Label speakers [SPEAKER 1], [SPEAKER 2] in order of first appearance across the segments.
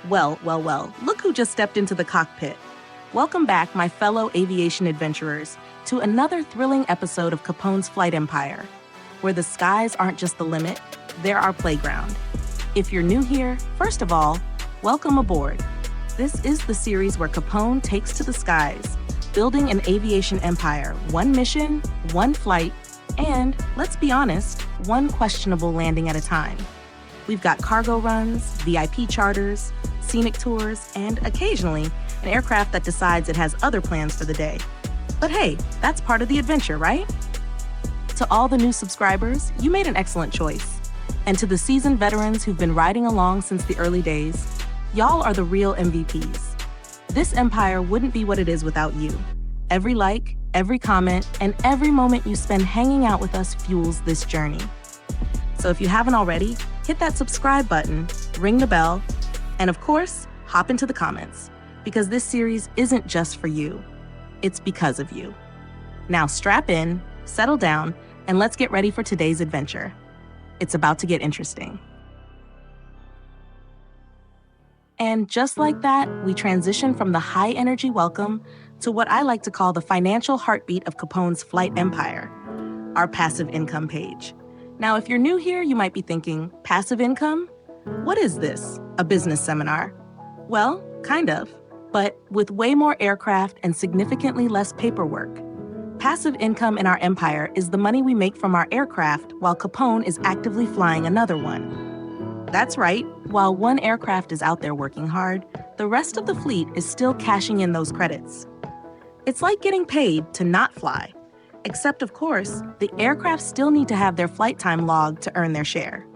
[SPEAKER 1] Well, look who just stepped into the cockpit. Welcome back, my fellow aviation adventurers, to another thrilling episode of Capone's Flight Empire, where the skies aren't just the limit, they're our playground. If you're new here, first of all, welcome aboard. This is the series where Capone takes to the skies, building an aviation empire, one mission, one flight, and, let's be honest, one questionable landing at a time. We've got cargo runs, VIP charters, scenic tours, and occasionally, an aircraft that decides it has other plans for the day. But hey, that's part of the adventure, right? To all the new subscribers, you made an excellent choice. And to the seasoned veterans who've been riding along since the early days, y'all are the real MVPs. This empire wouldn't be what it is without you. Every like, every comment, and every moment you spend hanging out with us fuels this journey. So if you haven't already, hit that subscribe button, ring the bell, and of course, hop into the comments, because this series isn't just for you. It's because of you. Now strap in, settle down, and let's get ready for today's adventure. It's about to get interesting. And just like that, we transition from the high-energy welcome to what I like to call the financial heartbeat of Capone's flight empire, our passive income page. Now, if you're new here, you might be thinking, passive income? What is this? A business seminar? Well, kind of, but with way more aircraft and significantly less paperwork. Passive income in our empire is the money we make from our aircraft while Capone is actively flying another one. That's right, while one aircraft is out there working hard, the rest of the fleet is still cashing in those credits. It's like getting paid to not fly. Except, of course, the aircraft still need to have their flight time logged to earn their share.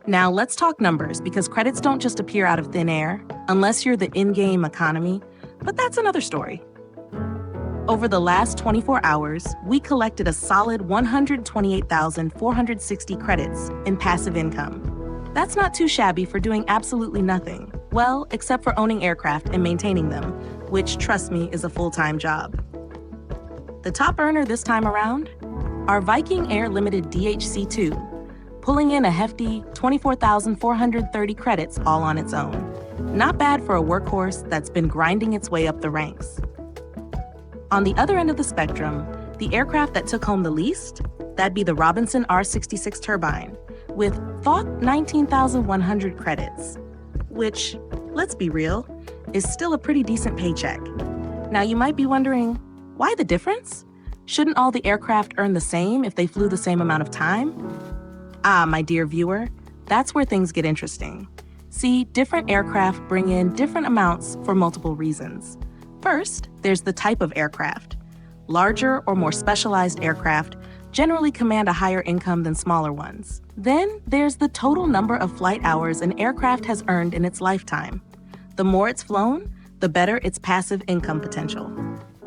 [SPEAKER 1] Now, let's talk numbers, because credits don't just appear out of thin air, unless you're the in-game economy, but that's another story. Over the last 24 hours, we collected a solid 128,460 credits in passive income. That's not too shabby for doing absolutely nothing, well, except for owning aircraft and maintaining them, which, trust me, is a full-time job. The top earner this time around? Our Viking Air Limited DHC-2, pulling in a hefty 24,430 credits all on its own. Not bad for a workhorse that's been grinding its way up the ranks. On the other end of the spectrum, the aircraft that took home the least, that'd be the Robinson R-66 turbine, with thought 19,100 credits, which, let's be real, is still a pretty decent paycheck. Now you might be wondering, why the difference? Shouldn't all the aircraft earn the same if they flew the same amount of time? Ah, my dear viewer, that's where things get interesting. See, different aircraft bring in different amounts for multiple reasons. First, there's the type of aircraft. Larger or more specialized aircraft generally command a higher income than smaller ones. Then there's the total number of flight hours an aircraft has earned in its lifetime. The more it's flown, the better its passive income potential.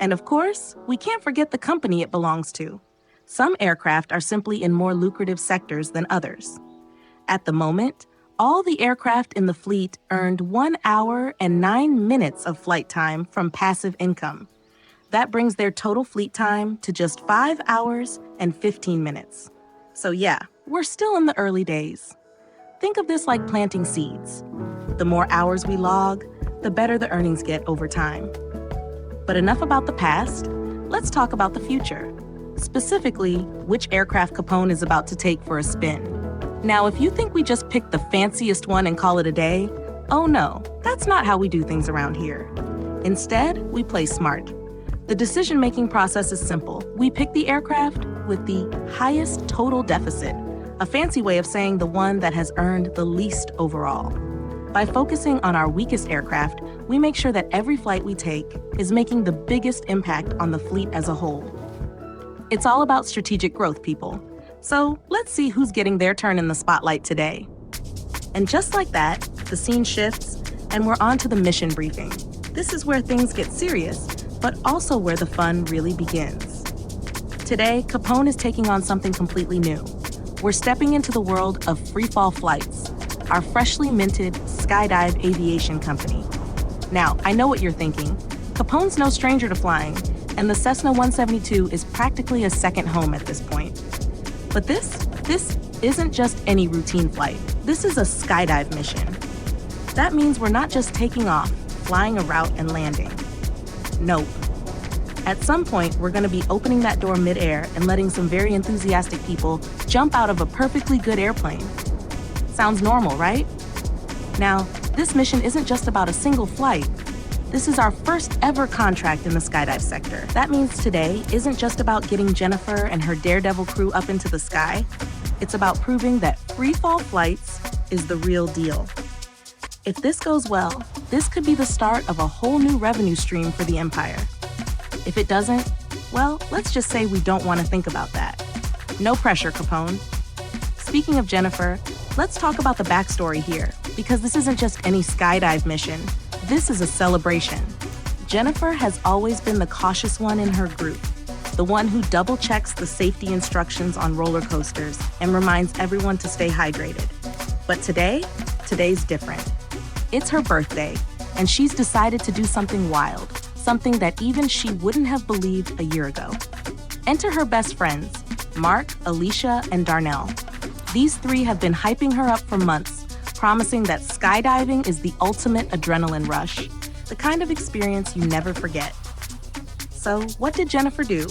[SPEAKER 1] And of course, we can't forget the company it belongs to. Some aircraft are simply in more lucrative sectors than others. At the moment, all the aircraft in the fleet earned 1 hour and 9 minutes of flight time from passive income. That brings their total fleet time to just 5 hours and 15 minutes. So yeah, we're still in the early days. Think of this like planting seeds. The more hours we log, the better the earnings get over time. But enough about the past, let's talk about the future. Specifically, which aircraft Capone is about to take for a spin. Now, if you think we just pick the fanciest one and call it a day, oh no, that's not how we do things around here. Instead, we play smart. The decision-making process is simple. We pick the aircraft with the highest total deficit, a fancy way of saying the one that has earned the least overall. By focusing on our weakest aircraft, we make sure that every flight we take is making the biggest impact on the fleet as a whole. It's all about strategic growth, people. So let's see who's getting their turn in the spotlight today. And just like that, the scene shifts and we're on to the mission briefing. This is where things get serious, but also where the fun really begins. Today, Capone is taking on something completely new. We're stepping into the world of Freefall Flights, our freshly minted Skydive Aviation company. Now, I know what you're thinking. Capone's no stranger to flying, and the Cessna 172 is practically a second home at this point. But this isn't just any routine flight. This is a skydive mission. That means we're not just taking off, flying a route and landing. Nope. At some point, we're going to be opening that door mid-air and letting some very enthusiastic people jump out of a perfectly good airplane. Sounds normal, right? Now, this mission isn't just about a single flight. This is our first ever contract in the skydive sector. That means today isn't just about getting Jennifer and her daredevil crew up into the sky. It's about proving that Freefall Flights is the real deal. If this goes well, this could be the start of a whole new revenue stream for the Empire. If it doesn't, well, let's just say we don't want to think about that. No pressure, Capone. Speaking of Jennifer, let's talk about the backstory here, because this isn't just any skydive mission. This is a celebration. Jennifer has always been the cautious one in her group, the one who double-checks the safety instructions on roller coasters and reminds everyone to stay hydrated. But today's different. It's her birthday, and she's decided to do something wild, something that even she wouldn't have believed a year ago. Enter her best friends, Mark, Alicia, and Darnell. These three have been hyping her up for months, promising that skydiving is the ultimate adrenaline rush, the kind of experience you never forget. So what did Jennifer do?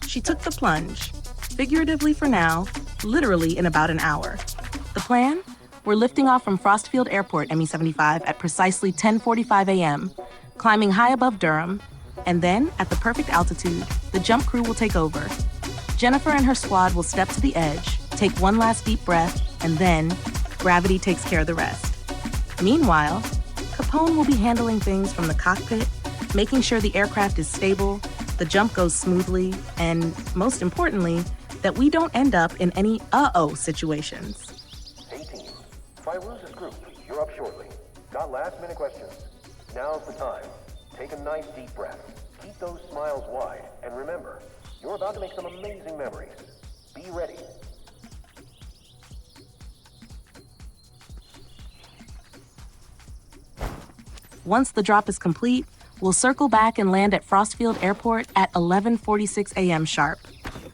[SPEAKER 1] She took the plunge, figuratively for now, literally in about an hour. The plan? We're lifting off from Frostfield Airport, ME-75, at precisely 10:45 a.m., climbing high above Durham, and then, at the perfect altitude, the jump crew will take over. Jennifer and her squad will step to the edge, take one last deep breath, and then gravity takes care of the rest. Meanwhile, Capone will be handling things from the cockpit, making sure the aircraft is stable, the jump goes smoothly, and, most importantly, that we don't end up in any uh-oh situations.
[SPEAKER 2] Hey team, Firuza's group, you're up shortly. Got last-minute questions? Now's the time. Take a nice deep breath. Keep those smiles wide, and remember, you're about to make some amazing memories. Be ready.
[SPEAKER 1] Once the drop is complete, we'll circle back and land at Frostfield Airport at 11:46 a.m. sharp.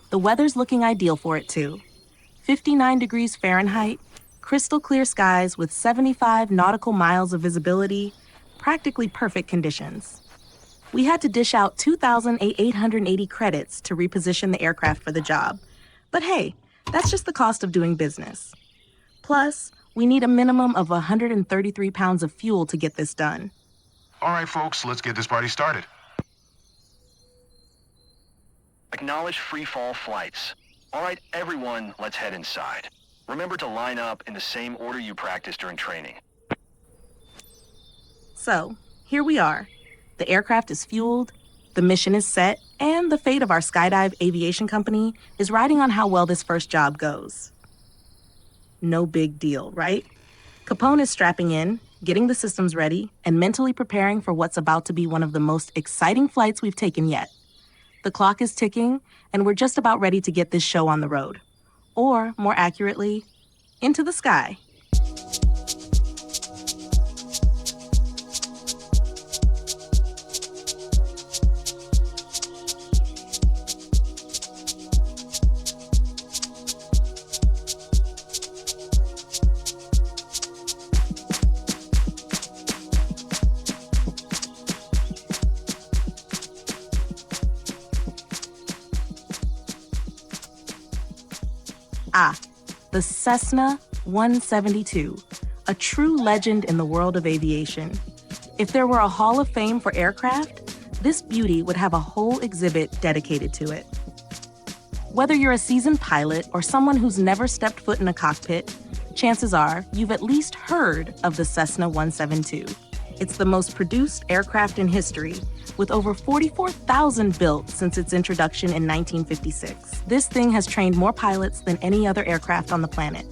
[SPEAKER 1] The weather's looking ideal for it too. 59 degrees Fahrenheit, crystal clear skies with 75 nautical miles of visibility, practically perfect conditions. We had to dish out 2,880 credits to reposition the aircraft for the job. But hey, that's just the cost of doing business. Plus, we need a minimum of 133 pounds of fuel to get this done.
[SPEAKER 3] All right, folks, let's get this party started.
[SPEAKER 4] Acknowledge Freefall Flights. All right, everyone, let's head inside. Remember to line up in the same order you practiced during training.
[SPEAKER 1] So, here we are. The aircraft is fueled, the mission is set, and the fate of our Skydive Aviation company is riding on how well this first job goes. No big deal, right? Capone is strapping in, getting the systems ready, and mentally preparing for what's about to be one of the most exciting flights we've taken yet. The clock is ticking, and we're just about ready to get this show on the road. Or, more accurately, into the sky. The Cessna 172, a true legend in the world of aviation. If there were a Hall of Fame for aircraft, this beauty would have a whole exhibit dedicated to it. Whether you're a seasoned pilot or someone who's never stepped foot in a cockpit, chances are you've at least heard of the Cessna 172. It's the most produced aircraft in history, with over 44,000 built since its introduction in 1956. This thing has trained more pilots than any other aircraft on the planet.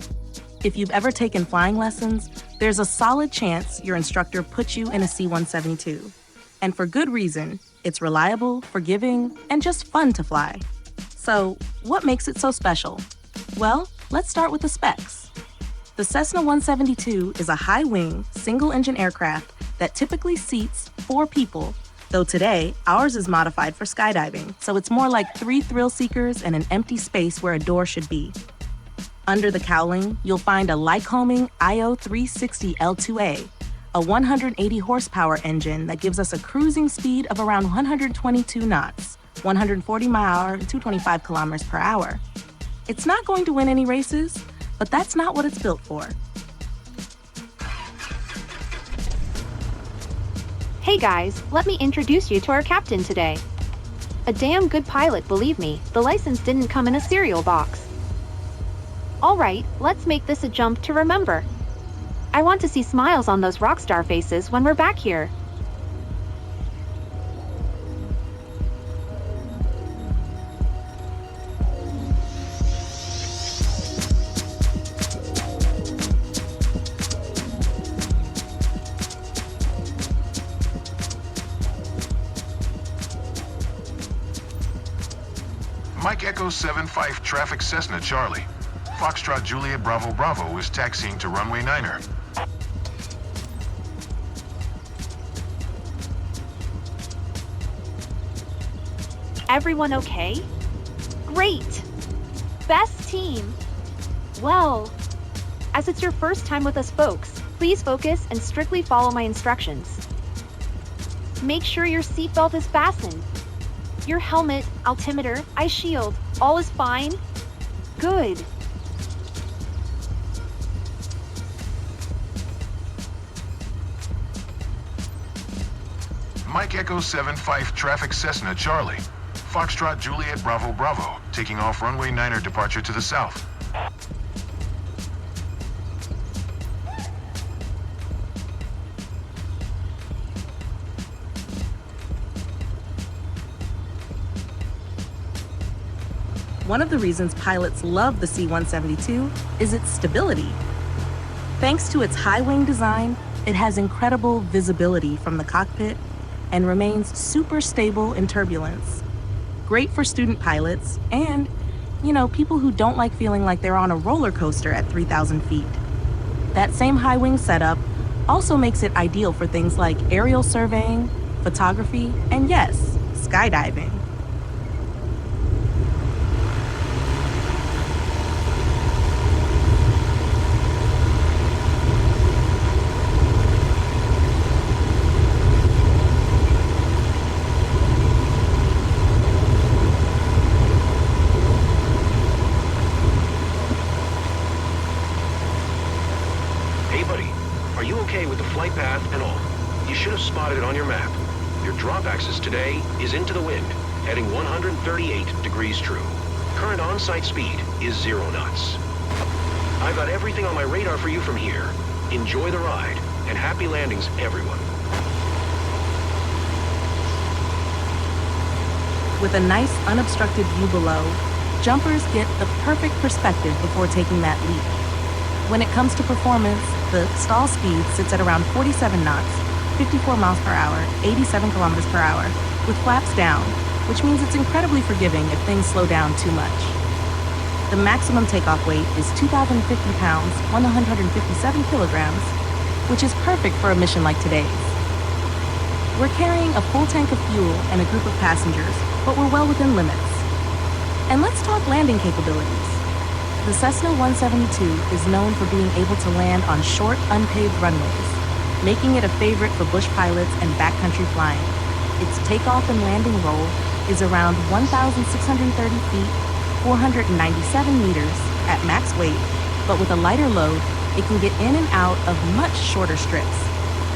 [SPEAKER 1] If you've ever taken flying lessons, there's a solid chance your instructor put you in a C-172. And for good reason. It's reliable, forgiving, and just fun to fly. So, what makes it so special? Well, let's start with the specs. The Cessna 172 is a high-wing, single-engine aircraft that typically seats 4 people, though today, ours is modified for skydiving, so it's more like 3 thrill seekers and an empty space where a door should be. Under the cowling, you'll find a Lycoming IO 360 L2A, a 180 horsepower engine that gives us a cruising speed of around 122 knots, 140 mile and 225 kilometers per hour. It's not going to win any races, but that's not what it's built for.
[SPEAKER 5] Hey guys, let me introduce you to our captain today. A damn good pilot, believe me, the license didn't come in a cereal box. Alright, let's make this a jump to remember. I want to see smiles on those rock star faces when we're back here.
[SPEAKER 3] Mike Echo 75 traffic Cessna Charlie. Foxtrot Juliet Bravo Bravo is taxiing to runway 9er.
[SPEAKER 5] Everyone okay? Great! Best team! Well, as it's your first time with us folks, please focus and strictly follow my instructions. Make sure your seatbelt is fastened. Your helmet, altimeter, eye shield, all is fine? Good.
[SPEAKER 3] Mike Echo 75 traffic Cessna Charlie. Foxtrot Juliet Bravo Bravo, taking off runway 9er departure to the south.
[SPEAKER 1] One of the reasons pilots love the C-172 is its stability. Thanks to its high wing design, it has incredible visibility from the cockpit and remains super stable in turbulence. Great for student pilots and, people who don't like feeling like they're on a roller coaster at 3,000 feet. That same high wing setup also makes it ideal for things like aerial surveying, photography, and yes, skydiving.
[SPEAKER 2] Flight path and all. You should have spotted it on your map. Your drop axis today is into the wind, heading 138 degrees true. Current on-site speed is 0 knots. I've got everything on my radar for you from here. Enjoy the ride, and happy landings, everyone.
[SPEAKER 1] With a nice unobstructed view below, jumpers get the perfect perspective before taking that leap. When it comes to performance, the stall speed sits at around 47 knots, 54 miles per hour, 87 kilometers per hour, with flaps down, which means it's incredibly forgiving if things slow down too much. The maximum takeoff weight is 2,050 pounds, 157 kilograms, which is perfect for a mission like today's. We're carrying a full tank of fuel and a group of passengers, but we're well within limits. And let's talk landing capabilities. The Cessna 172 is known for being able to land on short, unpaved runways, making it a favorite for bush pilots and backcountry flying. Its takeoff and landing roll is around 1,630 feet, 497 meters at max weight, but with a lighter load, it can get in and out of much shorter strips.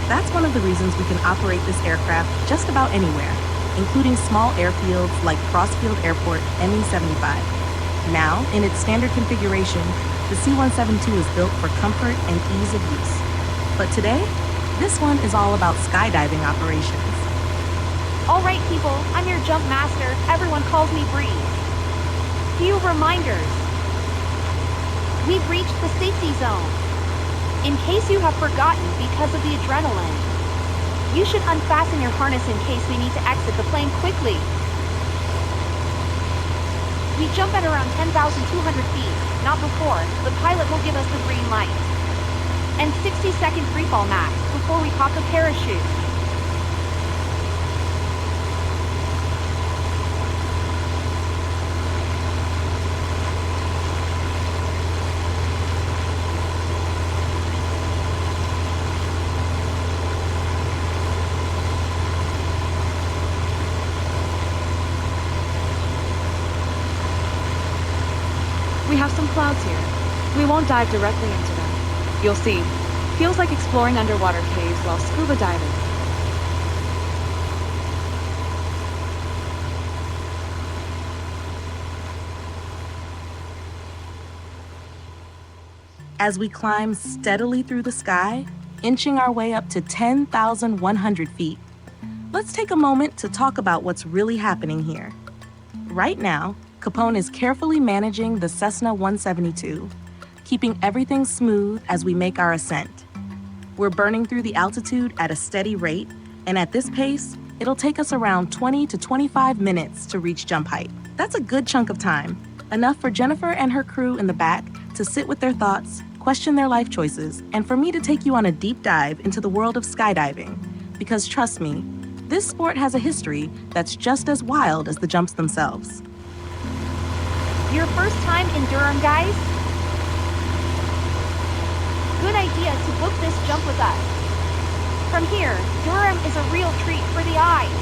[SPEAKER 1] That's one of the reasons we can operate this aircraft just about anywhere, including small airfields like Crossfield Airport ME-75. Now, in its standard configuration, the C-172 is built for comfort and ease of use. But today, this one is all about skydiving operations.
[SPEAKER 5] All right, people, I'm your jump master. Everyone calls me Bree. Few reminders. We've reached the safety zone. In case you have forgotten because of the adrenaline, you should unfasten your harness in case we need to exit the plane quickly. We jump at around 10,200 feet, not before. The pilot will give us the green light. And 60-second freefall max before we pop the parachute. clouds here. We won't dive directly into them. You'll see. Feels like exploring underwater caves while scuba diving.
[SPEAKER 1] As we climb steadily through the sky, inching our way up to 10,100 feet, let's take a moment to talk about what's really happening here. Right now, Capone is carefully managing the Cessna 172, keeping everything smooth as we make our ascent. We're burning through the altitude at a steady rate, and at this pace, it'll take us around 20 to 25 minutes to reach jump height. That's a good chunk of time, enough for Jennifer and her crew in the back to sit with their thoughts, question their life choices, and for me to take you on a deep dive into the world of skydiving. Because trust me, this sport has a history that's just as wild as the jumps themselves.
[SPEAKER 5] Your first time in Durham, guys? Good idea to book this jump with us. From here, Durham is a real treat for the eyes.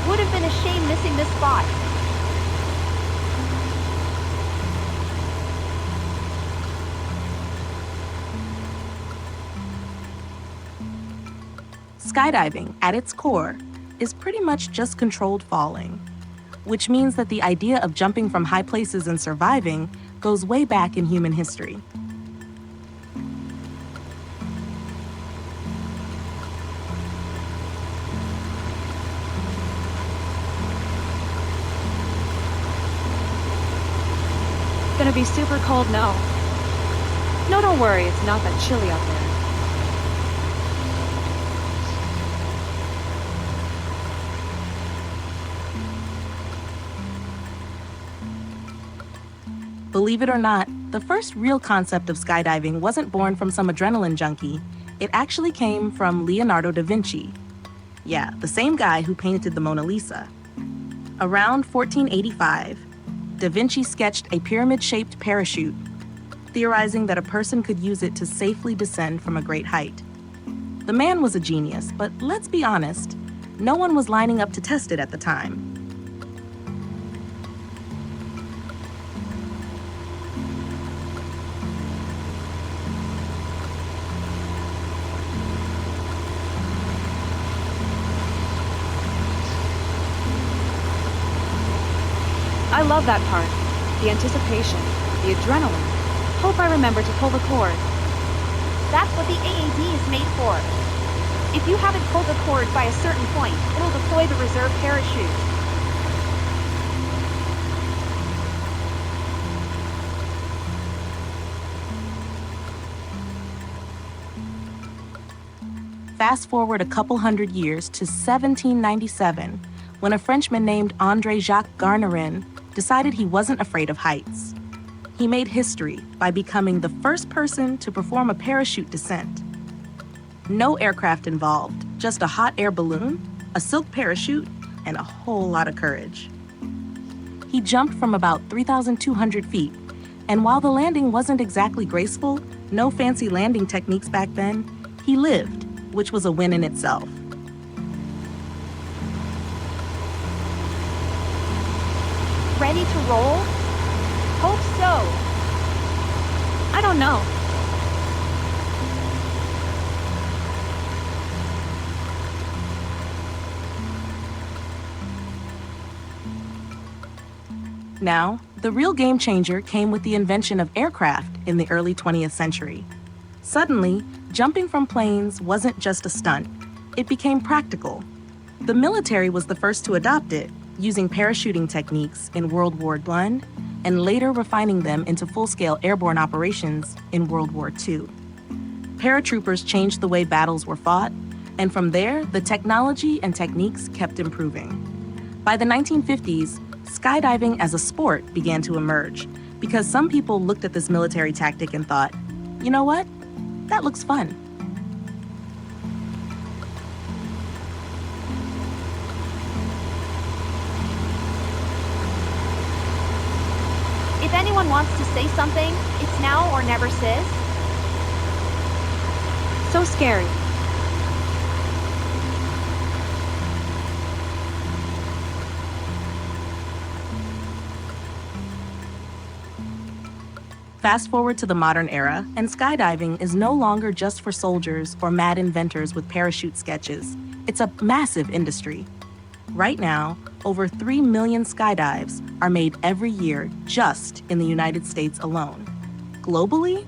[SPEAKER 5] Would have been a shame missing this spot.
[SPEAKER 1] Skydiving, at its core, is pretty much just controlled falling, which means that the idea of jumping from high places and surviving goes way back in human history.
[SPEAKER 5] Gonna be super cold, no. No, don't worry, it's not that chilly out there.
[SPEAKER 1] Believe it or not, the first real concept of skydiving wasn't born from some adrenaline junkie. It actually came from Leonardo da Vinci. Yeah, the same guy who painted the Mona Lisa. Around 1485, Da Vinci sketched a pyramid-shaped parachute, theorizing that a person could use it to safely descend from a great height. The man was a genius, but let's be honest, no one was lining up to test it at the time.
[SPEAKER 5] I love that part. The anticipation, the adrenaline. Hope I remember to pull the cord.
[SPEAKER 6] That's what the AAD is made for.
[SPEAKER 5] If you haven't pulled the cord by a certain point, it'll deploy the reserve parachute.
[SPEAKER 1] Fast forward a couple hundred years to 1797, when a Frenchman named André-Jacques Garnerin decided he wasn't afraid of heights. He made history by becoming the first person to perform a parachute descent. No aircraft involved, just a hot air balloon, a silk parachute, and a whole lot of courage. He jumped from about 3,200 feet, and while the landing wasn't exactly graceful, no fancy landing techniques back then, he lived, which was a win in itself.
[SPEAKER 6] Ready to roll? Hope so.
[SPEAKER 5] I don't know.
[SPEAKER 1] Now, the real game changer came with the invention of aircraft in the early 20th century. Suddenly, jumping from planes wasn't just a stunt, it became practical. The military was the first to adopt it, using parachuting techniques in World War I, and later refining them into full-scale airborne operations in World War II. Paratroopers changed the way battles were fought, and from there, the technology and techniques kept improving. By the 1950s, skydiving as a sport began to emerge, because some people looked at this military tactic and thought, you know what? That looks fun.
[SPEAKER 6] If anyone wants to say something, it's now or never, sis.
[SPEAKER 5] So scary.
[SPEAKER 1] Fast forward to the modern era, and skydiving is no longer just for soldiers or mad inventors with parachute sketches. It's a massive industry. Right now, over 3 million skydives are made every year just in the United States alone. Globally,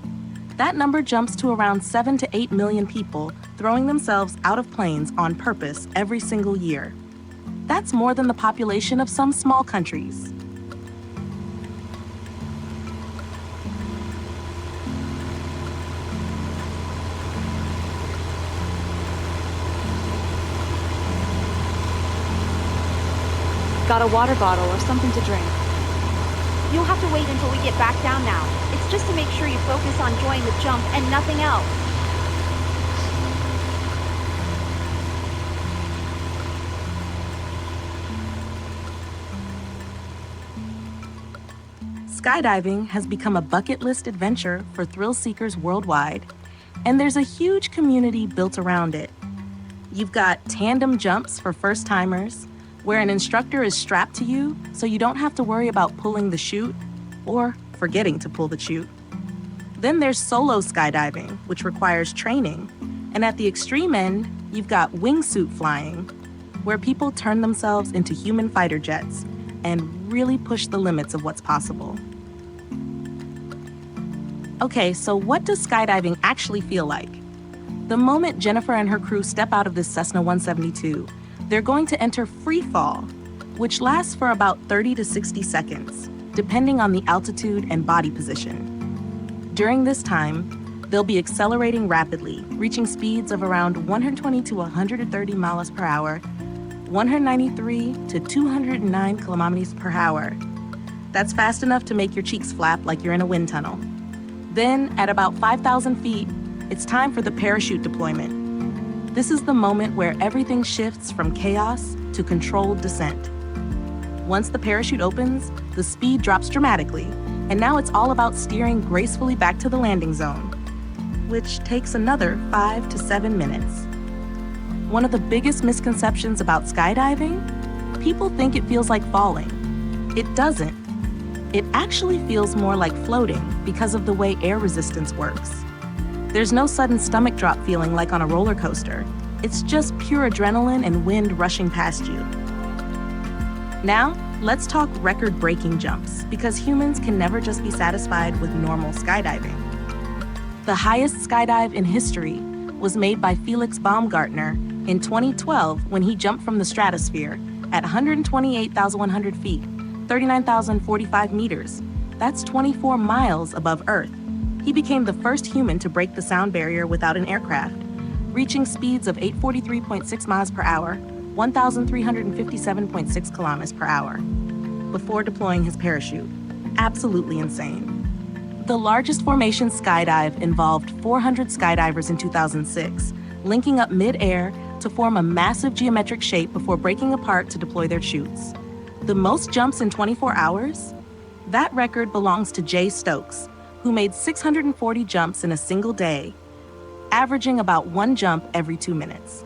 [SPEAKER 1] that number jumps to around 7 to 8 million people throwing themselves out of planes on purpose every single year. That's more than the population of some small countries.
[SPEAKER 5] Got a water bottle or something to drink?
[SPEAKER 6] You'll have to wait until we get back down now. It's just to make sure you focus on enjoying the jump and nothing else.
[SPEAKER 1] Skydiving has become a bucket list adventure for thrill seekers worldwide, and there's a huge community built around it. You've got tandem jumps for first-timers, where an instructor is strapped to you so you don't have to worry about pulling the chute or forgetting to pull the chute. Then there's solo skydiving, which requires training. And at the extreme end, you've got wingsuit flying, where people turn themselves into human fighter jets and really push the limits of what's possible. Okay, so what does skydiving actually feel like? The moment Jennifer and her crew step out of this Cessna 172, they're going to enter free fall, which lasts for about 30 to 60 seconds, depending on the altitude and body position. During this time, they'll be accelerating rapidly, reaching speeds of around 120 to 130 miles per hour, 193 to 209 kilometers per hour. That's fast enough to make your cheeks flap like you're in a wind tunnel. Then, at about 5,000 feet, it's time for the parachute deployment. This is the moment where everything shifts from chaos to controlled descent. Once the parachute opens, the speed drops dramatically, and now it's all about steering gracefully back to the landing zone, which takes another 5 to 7 minutes. One of the biggest misconceptions about skydiving? People think it feels like falling. It doesn't. It actually feels more like floating because of the way air resistance works. There's no sudden stomach drop feeling like on a roller coaster. It's just pure adrenaline and wind rushing past you. Now, let's talk record-breaking jumps, because humans can never just be satisfied with normal skydiving. The highest skydive in history was made by Felix Baumgartner in 2012 when he jumped from the stratosphere at 128,100 feet, 39,045 meters. That's 24 miles above Earth. He became the first human to break the sound barrier without an aircraft, reaching speeds of 843.6 miles per hour, 1,357.6 kilometers per hour, before deploying his parachute. Absolutely insane. The largest formation skydive involved 400 skydivers in 2006, linking up mid-air to form a massive geometric shape before breaking apart to deploy their chutes. The most jumps in 24 hours? That record belongs to Jay Stokes, who made 640 jumps in a single day, averaging about 1 jump every 2 minutes.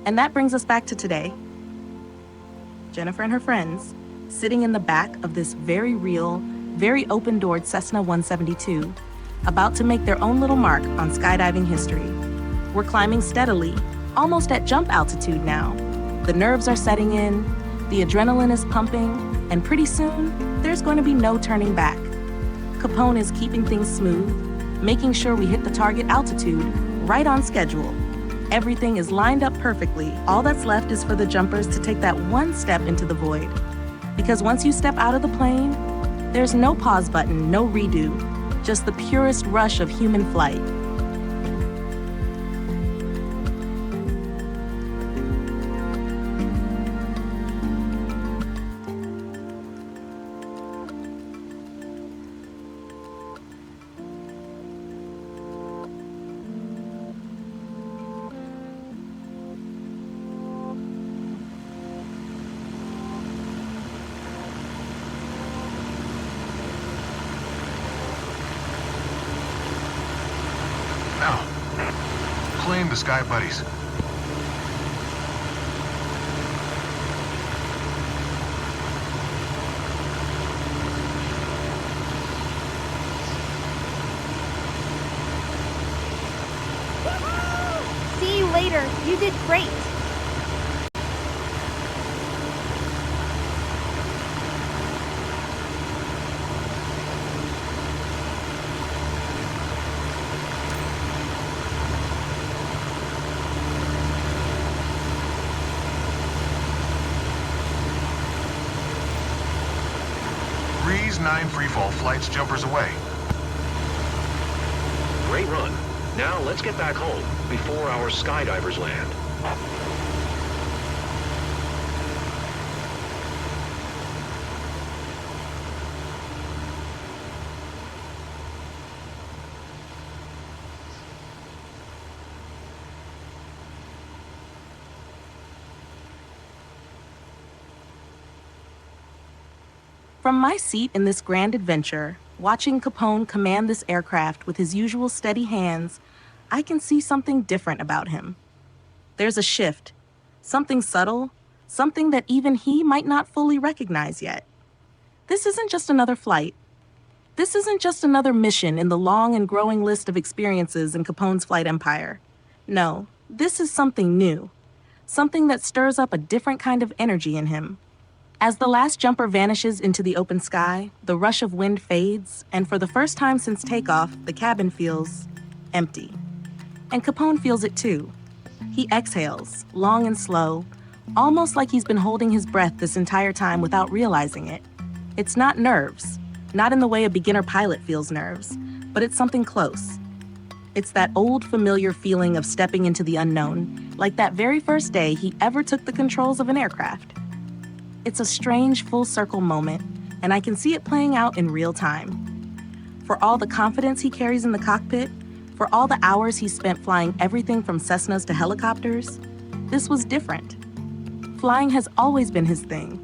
[SPEAKER 1] And that brings us back to today. Jennifer and her friends, sitting in the back of this very real, very open-doored Cessna 172, about to make their own little mark on skydiving history. We're climbing steadily, almost at jump altitude now. The nerves are setting in, the adrenaline is pumping, and pretty soon, there's going to be no turning back. Capone is keeping things smooth, making sure we hit the target altitude right on schedule. Everything is lined up perfectly. All that's left is for the jumpers to take that one step into the void. Because once you step out of the plane, there's no pause button, no redo, just the purest rush of human flight.
[SPEAKER 3] Now, claim the Sky Buddies.
[SPEAKER 6] later. You did great.
[SPEAKER 3] Breeze 9 Freefall Flights jumpers away.
[SPEAKER 7] Great run. Now let's get back home before our skydivers land.
[SPEAKER 1] From my seat in this grand adventure, watching Capone command this aircraft with his usual steady hands, I can see something different about him. There's a shift, something subtle, something that even he might not fully recognize yet. This isn't just another flight. This isn't just another mission in the long and growing list of experiences in Capone's flight empire. No, this is something new, something that stirs up a different kind of energy in him. As the last jumper vanishes into the open sky, the rush of wind fades, and for the first time since takeoff, the cabin feels empty. And Capone feels it too. He exhales, long and slow, almost like he's been holding his breath this entire time without realizing it. It's not nerves, not in the way a beginner pilot feels nerves, but it's something close. It's that old familiar feeling of stepping into the unknown, like that very first day he ever took the controls of an aircraft. It's a strange full circle moment, and I can see it playing out in real time. For all the confidence he carries in the cockpit, for all the hours he spent flying everything from Cessnas to helicopters, this was different. Flying has always been his thing.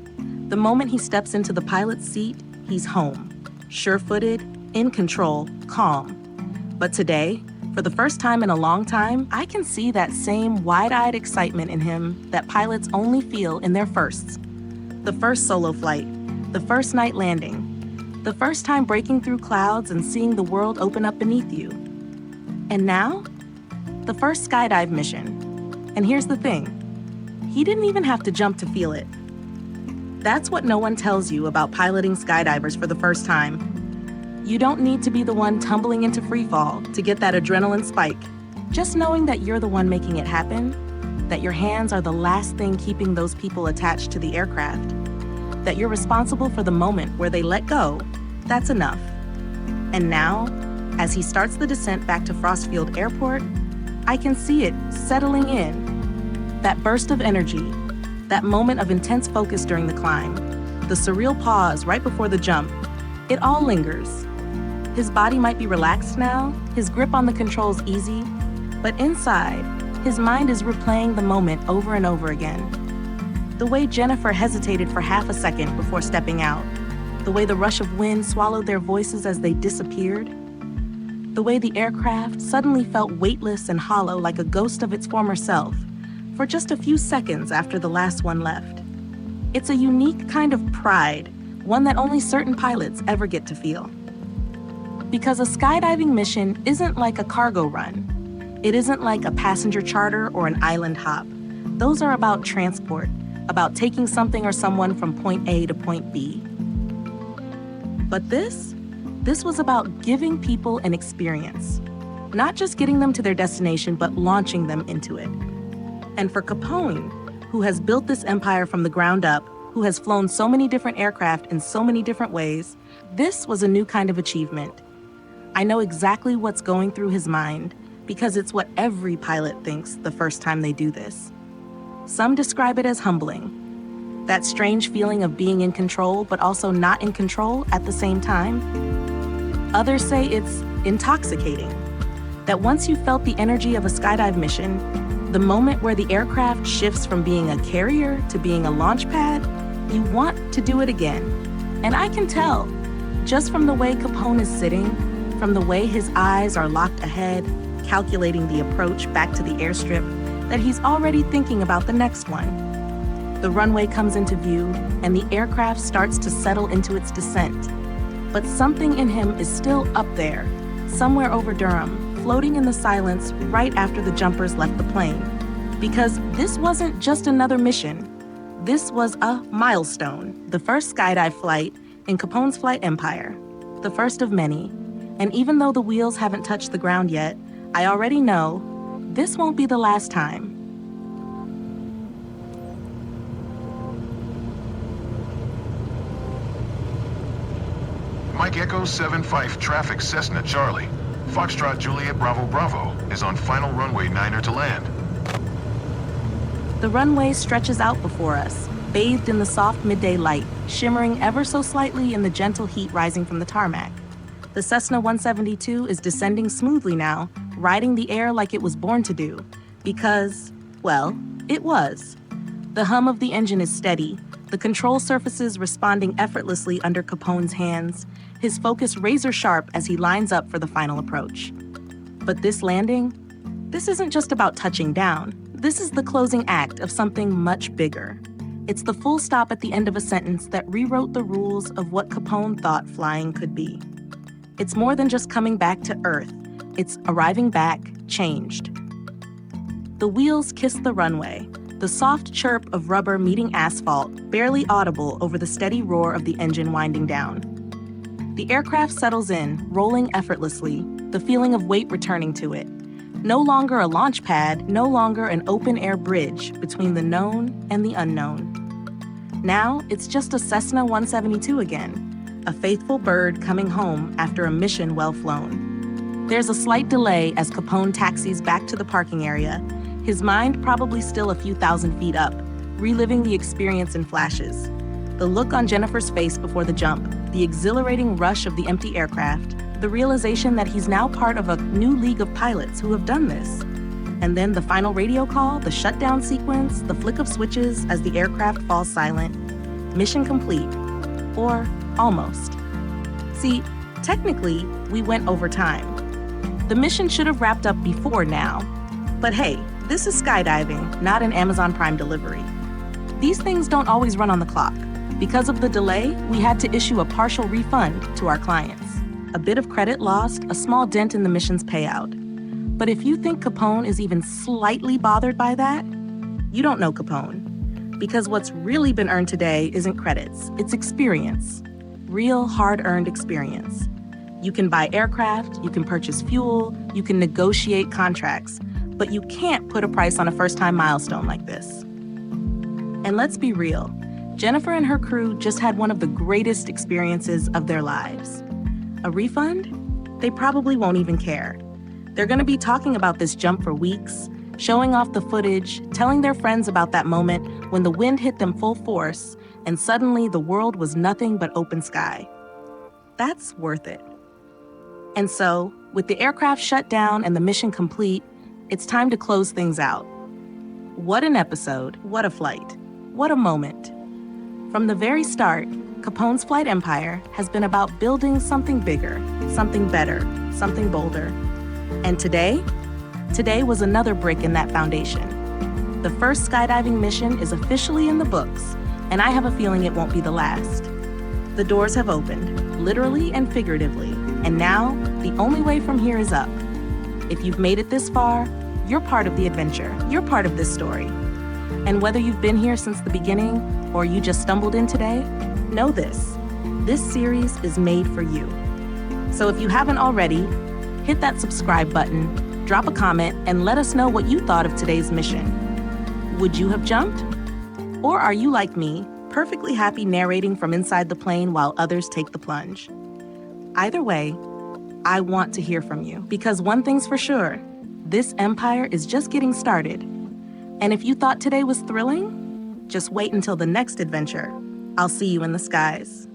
[SPEAKER 1] The moment he steps into the pilot's seat, he's home, sure-footed, in control, calm. But today, for the first time in a long time, I can see that same wide-eyed excitement in him that pilots only feel in their firsts. The first solo flight, the first night landing, the first time breaking through clouds and seeing the world open up beneath you. And now, the first skydive mission. And here's the thing, he didn't even have to jump to feel it. That's what no one tells you about piloting skydivers for the first time. You don't need to be the one tumbling into freefall to get that adrenaline spike. Just knowing that you're the one making it happen, that your hands are the last thing keeping those people attached to the aircraft, that you're responsible for the moment where they let go, that's enough. And now, as he starts the descent back to Frostfield Airport, I can see it settling in. That burst of energy, that moment of intense focus during the climb, the surreal pause right before the jump, it all lingers. His body might be relaxed now, his grip on the controls easy, but inside, his mind is replaying the moment over and over again. The way Jennifer hesitated for half a second before stepping out, the way the rush of wind swallowed their voices as they disappeared, the way the aircraft suddenly felt weightless and hollow like a ghost of its former self for just a few seconds after the last one left. It's a unique kind of pride, one that only certain pilots ever get to feel. Because a skydiving mission isn't like a cargo run. It isn't like a passenger charter or an island hop. Those are about transport, about taking something or someone from point A to point B. But this was about giving people an experience, not just getting them to their destination, but launching them into it. And for Capone, who has built this empire from the ground up, who has flown so many different aircraft in so many different ways, this was a new kind of achievement. I know exactly what's going through his mind, because it's what every pilot thinks the first time they do this. Some describe it as humbling, that strange feeling of being in control but also not in control at the same time. Others say it's intoxicating, that once you've felt the energy of a skydive mission, the moment where the aircraft shifts from being a carrier to being a launch pad, you want to do it again. And I can tell, just from the way Capone is sitting, from the way his eyes are locked ahead, calculating the approach back to the airstrip, that he's already thinking about the next one. The runway comes into view, and the aircraft starts to settle into its descent. But something in him is still up there, somewhere over Durham, floating in the silence right after the jumpers left the plane. Because this wasn't just another mission. This was a milestone, the first skydive flight in Capone's flight empire, the first of many. And even though the wheels haven't touched the ground yet, I already know this won't be the last time.
[SPEAKER 3] Mike Echo 75 traffic Cessna Charlie. Foxtrot Juliet Bravo Bravo is on final runway 9er to land.
[SPEAKER 1] The runway stretches out before us, bathed in the soft midday light, shimmering ever so slightly in the gentle heat rising from the tarmac. The Cessna 172 is descending smoothly now, riding the air like it was born to do. Because, well, it was. The hum of the engine is steady, the control surfaces responding effortlessly under Capone's hands, his focus razor sharp as he lines up for the final approach. But this landing, this isn't just about touching down. This is the closing act of something much bigger. It's the full stop at the end of a sentence that rewrote the rules of what Capone thought flying could be. It's more than just coming back to Earth. It's arriving back, changed. The wheels kiss the runway, the soft chirp of rubber meeting asphalt, barely audible over the steady roar of the engine winding down. The aircraft settles in, rolling effortlessly, the feeling of weight returning to it. No longer a launch pad, no longer an open-air bridge between the known and the unknown. Now, it's just a Cessna 172 again, a faithful bird coming home after a mission well flown. There's a slight delay as Capone taxis back to the parking area, his mind probably still a few thousand feet up, reliving the experience in flashes. The look on Jennifer's face before the jump, the exhilarating rush of the empty aircraft, the realization that he's now part of a new league of pilots who have done this. And then the final radio call, the shutdown sequence, the flick of switches as the aircraft falls silent. Mission complete. Or almost. See, technically, we went over time. The mission should have wrapped up before now. But hey, this is skydiving, not an Amazon Prime delivery. These things don't always run on the clock. Because of the delay, we had to issue a partial refund to our clients. A bit of credit lost, a small dent in the mission's payout. But if you think Capone is even slightly bothered by that, you don't know Capone. Because what's really been earned today isn't credits, it's experience. Real hard-earned experience. You can buy aircraft, you can purchase fuel, you can negotiate contracts, but you can't put a price on a first-time milestone like this. And let's be real, Jennifer and her crew just had one of the greatest experiences of their lives. A refund? They probably won't even care. They're going to be talking about this jump for weeks, showing off the footage, telling their friends about that moment when the wind hit them full force and suddenly the world was nothing but open sky. That's worth it. And so, with the aircraft shut down and the mission complete, it's time to close things out. What an episode, what a flight, what a moment. From the very start, Capone's flight empire has been about building something bigger, something better, something bolder. And today was another brick in that foundation. The first skydiving mission is officially in the books, and I have a feeling it won't be the last. The doors have opened, literally and figuratively, and now the only way from here is up. If you've made it this far, you're part of the adventure. You're part of this story. And whether you've been here since the beginning or you just stumbled in today, know this. This series is made for you. So if you haven't already, hit that subscribe button, drop a comment, and let us know what you thought of today's mission. Would you have jumped? Or are you like me, perfectly happy narrating from inside the plane while others take the plunge? Either way, I want to hear from you, because one thing's for sure, this empire is just getting started. And if you thought today was thrilling, just wait until the next adventure. I'll see you in the skies.